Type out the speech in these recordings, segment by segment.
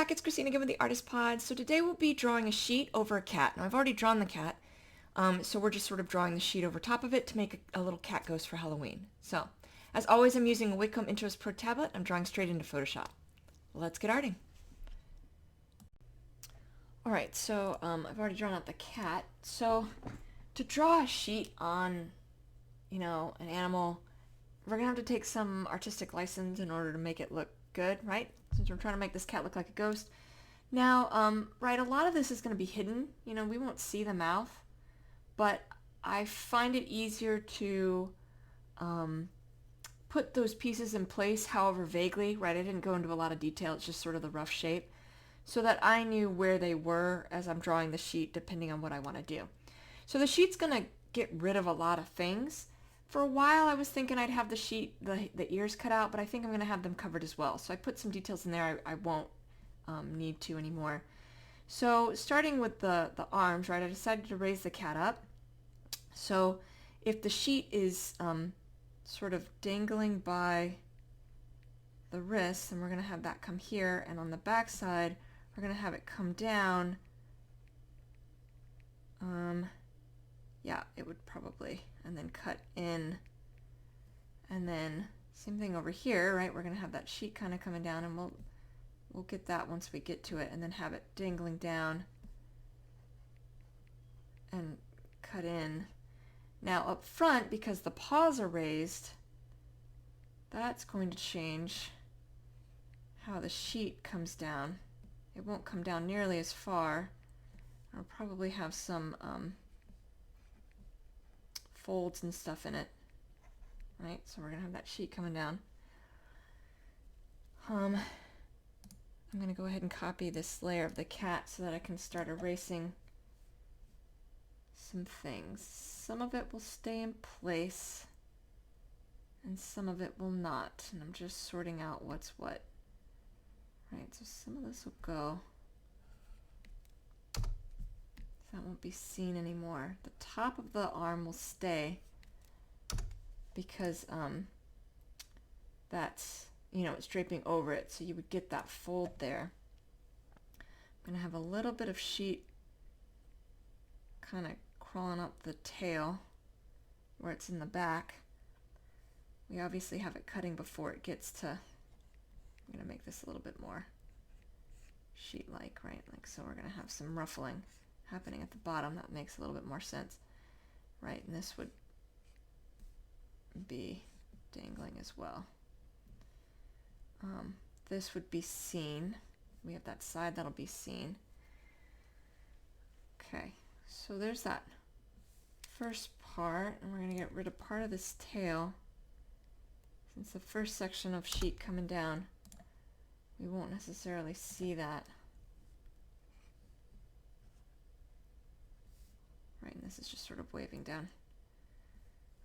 back, it's Christina again with the Artist Pod. So today we'll be drawing a sheet over a cat. Now I've already drawn the cat, so we're just sort of drawing the sheet over top of it to make a little cat ghost for Halloween. So, as always, I'm using a Wacom Intros Pro tablet. I'm drawing straight into Photoshop. Let's get arting. Alright, so I've already drawn out the cat. So to draw a sheet on, an animal, we're going to have to take some artistic license in order to make it look good, right? Since we're trying to make this cat look like a ghost. Now, right, a lot of this is going to be hidden. We won't see the mouth, but I find it easier to put those pieces in place, however vaguely, right? I didn't go into a lot of detail. It's just sort of the rough shape, so that I knew where they were as I'm drawing the sheet, depending on what I want to do. So the sheet's going to get rid of a lot of things. For a while I was thinking I'd have the sheet, the ears cut out, but I think I'm going to have them covered as well. So I put some details in there I won't need to anymore. So starting with the arms, right, I decided to raise the cat up. So if the sheet is sort of dangling by the wrist, then we're going to have that come here, and on the back side we're going to have it come down. Yeah, it would probably, and then cut in, and then same thing over here, right? We're going to have that sheet kind of coming down, and we'll get that once we get to it, and then have it dangling down and cut in. Now up front, because the paws are raised, that's going to change how the sheet comes down. It won't come down nearly as far. I'll probably have some folds and stuff in it, right? So we're gonna have that sheet coming down. I'm gonna go ahead and copy this layer of the cat so that I can start erasing some things. Some of it will stay in place and some of it will not, and I'm just sorting out what's what. Right, so some of this will go. That won't be seen anymore. The top of the arm will stay because that's, it's draping over it, so you would get that fold there. I'm going to have a little bit of sheet kind of crawling up the tail where it's in the back. We obviously have it cutting before it gets to, I'm going to make this a little bit more sheet-like, right? Like so we're going to have some ruffling happening at the bottom. That makes a little bit more sense, right? And this would be dangling as well. This would be seen. We have that side that'll be seen. Okay, so there's that first part, and we're going to get rid of part of this tail. Since the first section of sheet coming down, we won't necessarily see that. Right, and this is just sort of waving down.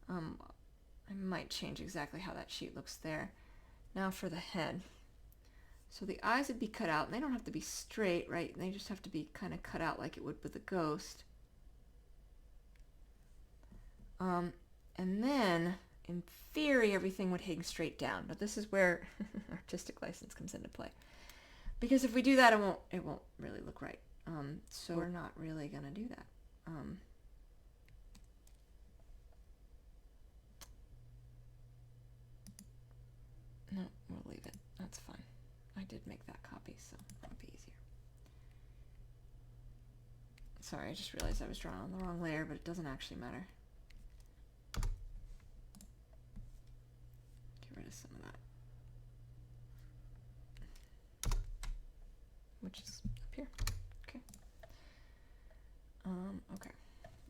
I might change exactly how that sheet looks there. Now for the head. So the eyes would be cut out, and they don't have to be straight, right? They just have to be kind of cut out like it would with a ghost. And then, in theory, everything would hang straight down. But this is where artistic license comes into play. Because if we do that, it won't really look right. So we're not really going to do that. No, we'll leave it. That's fine. I did make that copy, so that'll be easier. Sorry, I just realized I was drawing on the wrong layer, but it doesn't actually matter. Get rid of some of that, which is up here. Okay. Okay.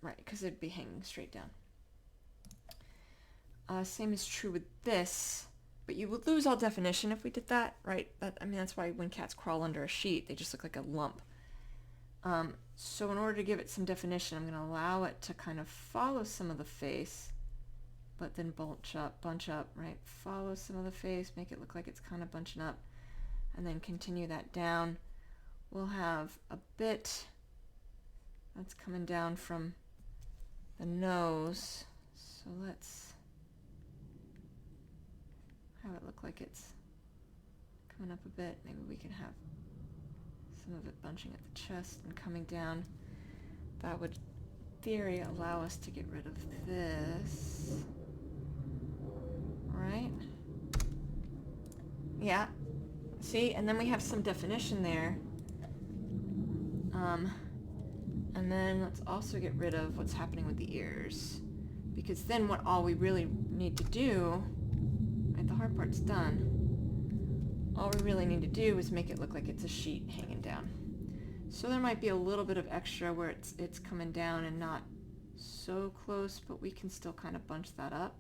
Right, because it'd be hanging straight down. Same is true with this. But you would lose all definition if we did that, right? That's why when cats crawl under a sheet, they just look like a lump. So in order to give it some definition, I'm going to allow it to kind of follow some of the face, but then bunch up, right? Follow some of the face, make it look like it's kind of bunching up, and then continue that down. We'll have a bit that's coming down from the nose. So let's have it look like it's coming up a bit. Maybe we can have some of it bunching at the chest and coming down. That would, in theory, allow us to get rid of this. Right? Yeah. See? And then we have some definition there. And then let's also get rid of what's happening with the ears. Because then all we really need to do, right, the hard part's done. All we really need to do is make it look like it's a sheet hanging down. So there might be a little bit of extra where it's coming down and not so close, but we can still kind of bunch that up.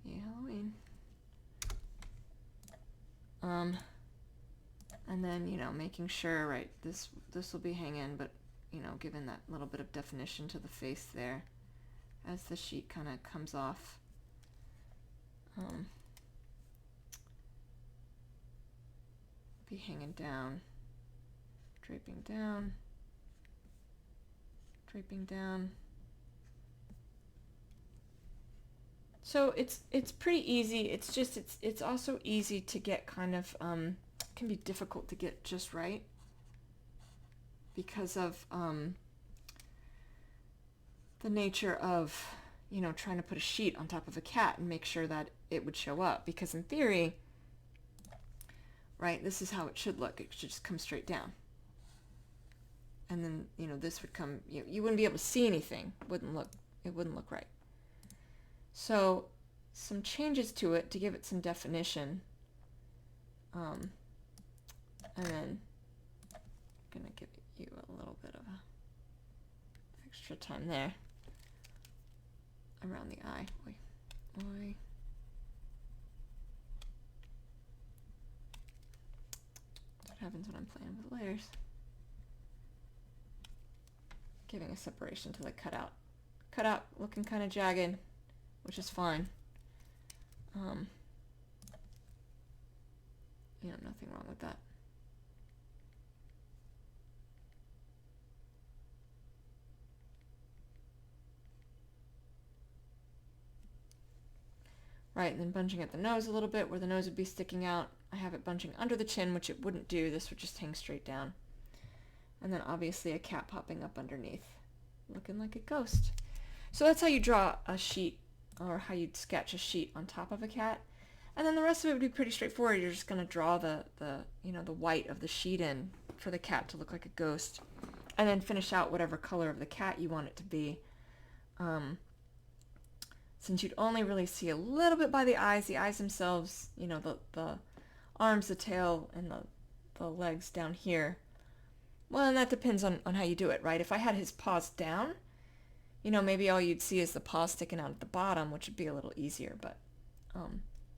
Yeah, Halloween. And then, you know, making sure, right, this will be hanging, but, you know, giving that little bit of definition to the face there as the sheet kind of comes off. Be hanging down, draping down, draping down. So it's pretty easy. It's just it's also easy to get kind of can be difficult to get just right because of the nature of, you know, trying to put a sheet on top of a cat and make sure that it would show up, because in theory, right, this is how it should look. It should just come straight down. And then, you know, this would come, you wouldn't be able to see anything. It wouldn't look right. So some changes to it to give it some definition. And then I'm going to give you a little bit of extra time there around the eye. Oy. Oy. That's what happens when I'm playing with layers. Giving a separation to the cutout. Cutout looking kind of jagged, which is fine. You know, nothing wrong with that. Right, and then bunching at the nose a little bit where the nose would be sticking out. I have it bunching under the chin, which it wouldn't do. This would just hang straight down. And then obviously a cat popping up underneath, looking like a ghost. So that's how you draw a sheet, or how you'd sketch a sheet on top of a cat. And then the rest of it would be pretty straightforward. You're just going to draw the white of the sheet in for the cat to look like a ghost. And then finish out whatever color of the cat you want it to be. Since you'd only really see a little bit by the eyes themselves, you know, the arms, the tail, and the legs down here. Well, and that depends on how you do it, right? If I had his paws down, you know, maybe all you'd see is the paws sticking out at the bottom, which would be a little easier, but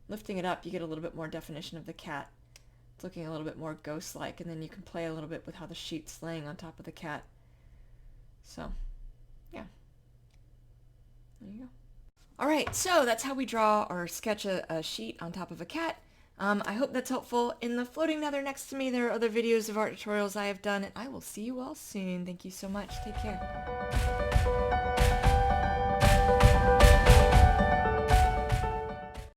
lifting it up, you get a little bit more definition of the cat. It's looking a little bit more ghost-like, and then you can play a little bit with how the sheet's laying on top of the cat. So, yeah. There you go. All right, so that's how we draw or sketch a sheet on top of a cat. I hope that's helpful. In the floating nether next to me, there are other videos of art tutorials I have done, and I will see you all soon. Thank you so much. Take care.